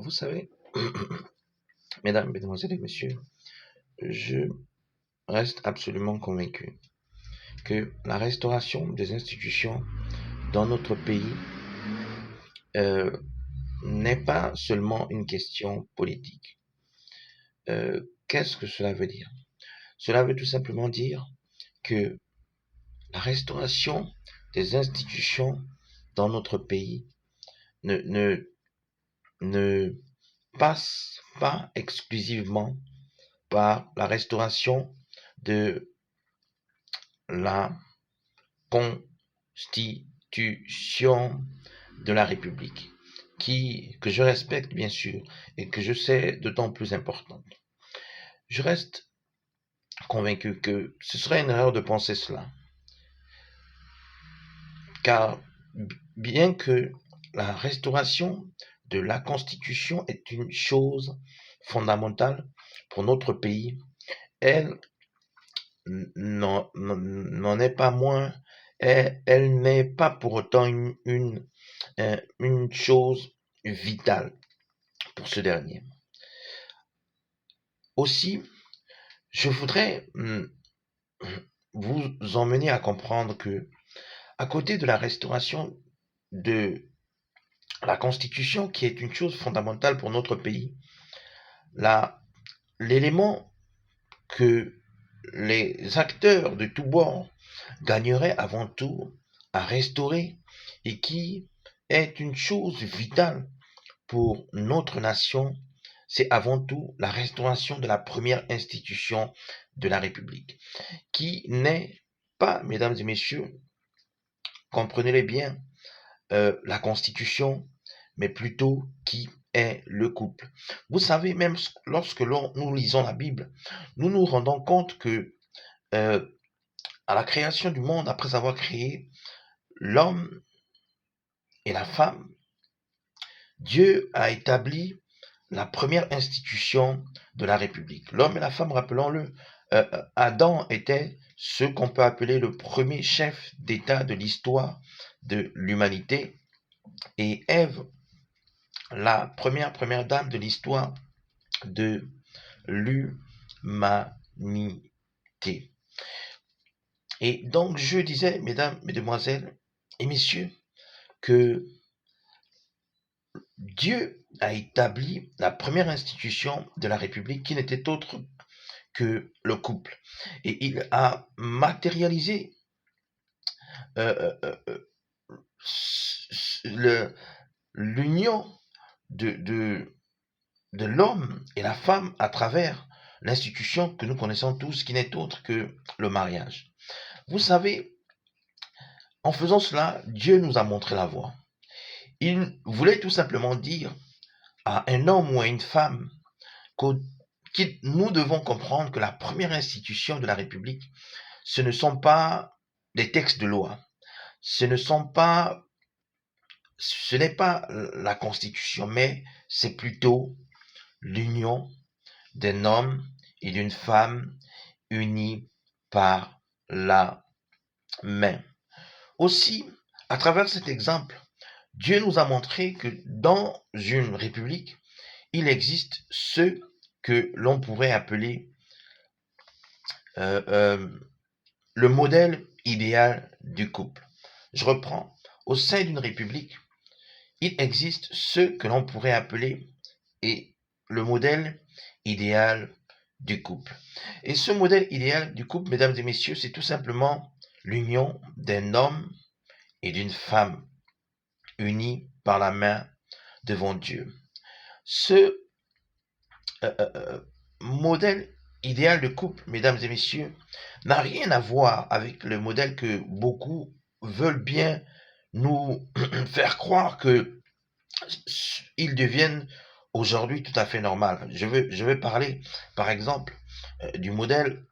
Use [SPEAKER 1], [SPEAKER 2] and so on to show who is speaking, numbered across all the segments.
[SPEAKER 1] Vous savez, mesdames, mesdemoiselles et messieurs, je reste absolument convaincu que la restauration des institutions dans notre pays euh, n'est pas seulement une question politique. Qu'est-ce que cela veut dire? Cela veut tout simplement dire que la restauration des institutions dans notre pays ne, ne, ne passe pas exclusivement par la restauration de la Constitution de la République, que je respecte bien sûr et que je sais d'autant plus importante. Je reste convaincu que ce serait une erreur de penser cela, car bien que la restauration de la Constitution est une chose fondamentale pour notre pays, elle n'en est pas moins, elle n'est pas pour autant une chose vitale pour ce dernier. Aussi, je voudrais vous emmener à comprendre que, à côté de la restauration de la Constitution, qui est une chose fondamentale pour notre pays, l'élément que les acteurs de tous bords gagneraient avant tout à restaurer et qui est une chose vitale pour notre nation, c'est avant tout la restauration de la première institution de la République, qui n'est pas, mesdames et messieurs, comprenez-le bien, la Constitution, mais plutôt qui est le couple. Vous savez, même lorsque nous lisons la Bible, nous nous rendons compte que à la création du monde, après avoir créé l'homme et la femme, Dieu a établi la première institution de la République. L'homme et la femme, rappelons-le, Adam était ce qu'on peut appeler le premier chef d'État de l'histoire de l'humanité et Ève, la première dame de l'histoire de l'humanité. Et donc je disais, mesdames, mesdemoiselles et messieurs, que Dieu a établi la première institution de la République qui n'était autre que le couple. Et il a matérialisé l'union de l'homme et la femme à travers l'institution que nous connaissons tous, qui n'est autre que le mariage. Vous savez, en faisant cela, Dieu nous a montré la voie. Il voulait tout simplement dire à un homme ou à une femme que nous devons comprendre que la première institution de la République, ce ne sont pas des textes de loi, ce n'est pas la Constitution, mais c'est plutôt l'union d'un homme et d'une femme unis par la main. Aussi, à travers cet exemple, Dieu nous a montré que dans une république, il existe ce que l'on pourrait appeler le modèle idéal du couple. Je reprends. Au sein d'une république, il existe ce que l'on pourrait appeler le modèle idéal du couple. Et ce modèle idéal du couple, mesdames et messieurs, c'est tout simplement l'union d'un homme et d'une femme unis par la main devant Dieu. Ce modèle idéal de couple, mesdames et messieurs, n'a rien à voir avec le modèle que beaucoup veulent bien nous faire croire que ils deviennent aujourd'hui tout à fait normal. Je vais parler, par exemple, du modèle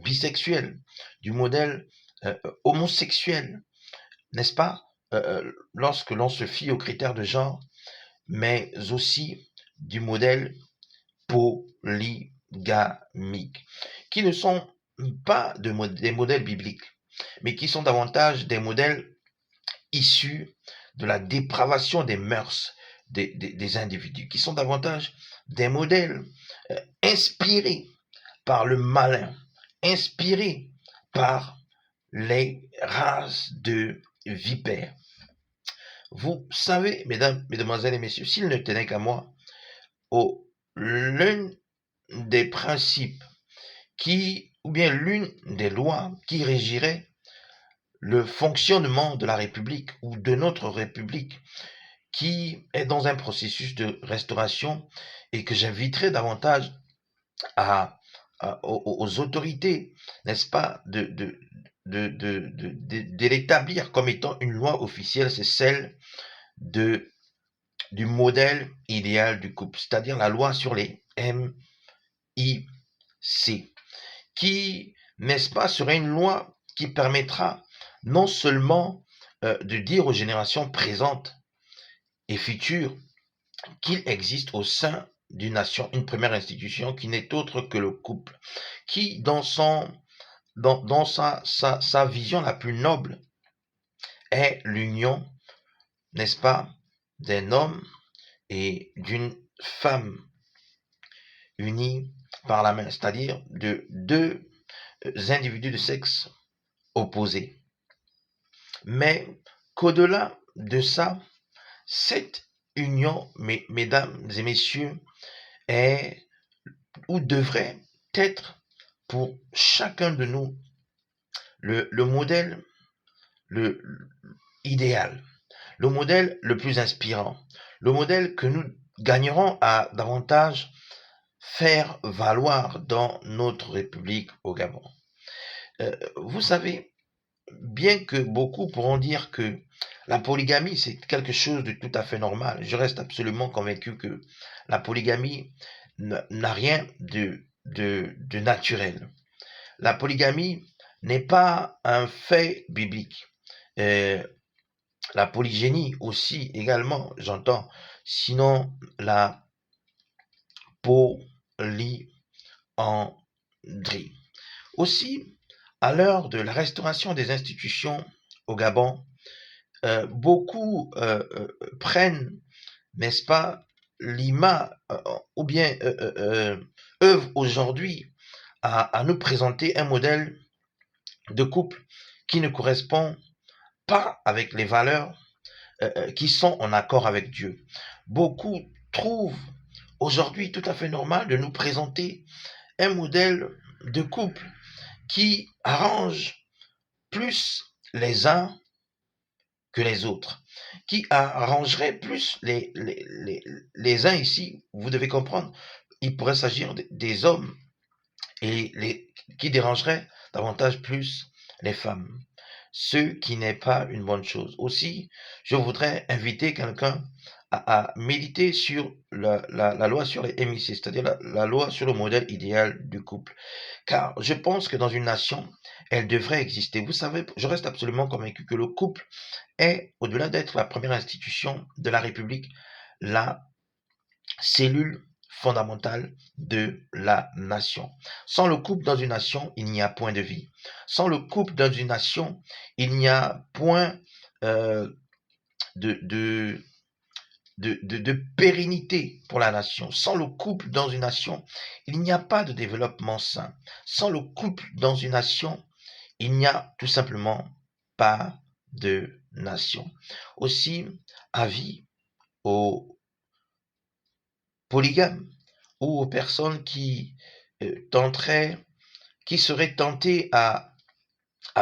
[SPEAKER 1] bisexuel, du modèle homosexuel, n'est-ce pas? Lorsque l'on se fie aux critères de genre, mais aussi du modèle polygamique, qui ne sont pas des modèles bibliques, mais qui sont davantage des modèles issus de la dépravation des mœurs, des individus, qui sont davantage des modèles inspirés par le malin, inspirés par les races de vipères. Vous savez, mesdames, mesdemoiselles et messieurs, s'il ne tenait qu'à moi, l'un des principes ou bien l'une des lois qui régirait le fonctionnement de la République ou de notre République, qui est dans un processus de restauration et que j'inviterai davantage aux autorités, n'est-ce pas, de l'établir comme étant une loi officielle, c'est celle du modèle idéal du couple, c'est-à-dire la loi sur les MIC, qui, n'est-ce pas, serait une loi qui permettra non seulement de dire aux générations présentes et futures qu'il existe au sein d'une nation une première institution qui n'est autre que le couple, qui dans sa vision la plus noble est l'union, n'est-ce pas, d'un homme et d'une femme unis par la main, c'est-à-dire de deux individus de sexe opposé. Mais qu'au-delà de ça, cette union, mesdames et messieurs, est ou devrait être pour chacun de nous le modèle idéal, le modèle le plus inspirant, le modèle que nous gagnerons à davantage faire valoir dans notre République au Gabon. Vous savez, bien que beaucoup pourront dire que la polygamie, c'est quelque chose de tout à fait normal, je reste absolument convaincu que la polygamie n'a rien de naturel. La polygamie n'est pas un fait biblique. La polygénie aussi, également, j'entends, sinon la polyandrie. Aussi, à l'heure de la restauration des institutions au Gabon, beaucoup prennent, n'est-ce pas, l'image, ou bien œuvrent aujourd'hui à nous présenter un modèle de couple qui ne correspond pas avec les valeurs qui sont en accord avec Dieu. Beaucoup trouvent aujourd'hui tout à fait normal de nous présenter un modèle de couple qui arrange plus les uns que les autres, qui arrangerait plus les uns ici, vous devez comprendre, il pourrait s'agir des hommes et qui dérangerait davantage plus les femmes, ce qui n'est pas une bonne chose. Aussi, je voudrais inviter quelqu'un à méditer sur la loi sur les MIC, c'est-à-dire la loi sur le modèle idéal du couple. Car je pense que dans une nation, elle devrait exister. Vous savez, je reste absolument convaincu que le couple est, au-delà d'être la première institution de la République, la cellule fondamentale de la nation. Sans le couple dans une nation, il n'y a point de vie. Sans le couple dans une nation, il n'y a point de pérennité pour la nation. Sans le couple dans une nation, il n'y a pas de développement sain. Sans le couple dans une nation, il n'y a tout simplement pas de nation. Aussi, avis aux polygames ou aux personnes qui seraient tentées à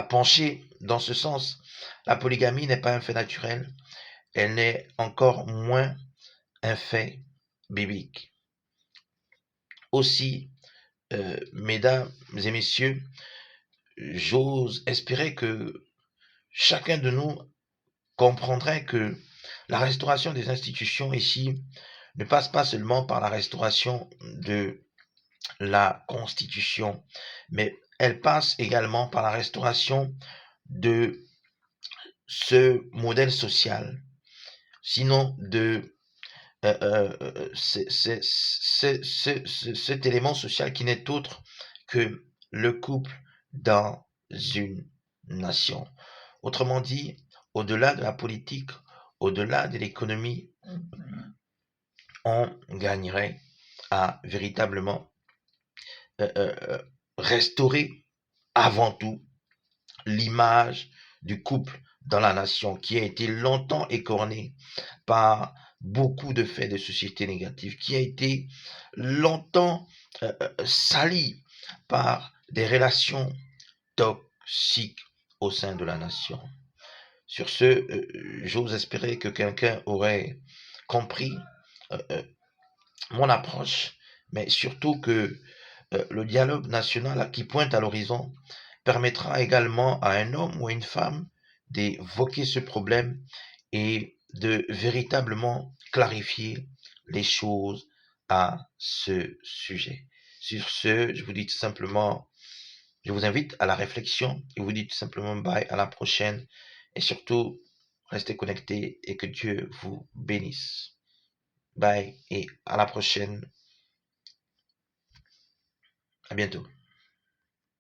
[SPEAKER 1] pencher dans ce sens. La polygamie n'est pas un fait naturel, elle n'est encore moins un fait biblique. Aussi, mesdames et messieurs, j'ose espérer que chacun de nous comprendrait que la restauration des institutions ici ne passe pas seulement par la restauration de la Constitution, mais elle passe également par la restauration de ce modèle social, sinon de cet élément social qui n'est autre que le couple dans une nation. Autrement dit, au-delà de la politique, au-delà de l'économie, on gagnerait à véritablement euh, euh, euh, restaurer avant tout l'image du couple dans la nation qui a été longtemps écornée par beaucoup de faits de société négatifs, qui a été longtemps sali par des relations toxiques au sein de la nation. Sur ce, j'ose espérer que quelqu'un aurait compris euh, euh, mon approche, mais surtout que le dialogue national qui pointe à l'horizon permettra également à un homme ou à une femme d'évoquer ce problème et de véritablement clarifier les choses à ce sujet. Sur ce, je vous dis tout simplement, je vous invite à la réflexion et vous dis tout simplement bye, à la prochaine et surtout, restez connectés et que Dieu vous bénisse. Bye et à la prochaine. À bientôt.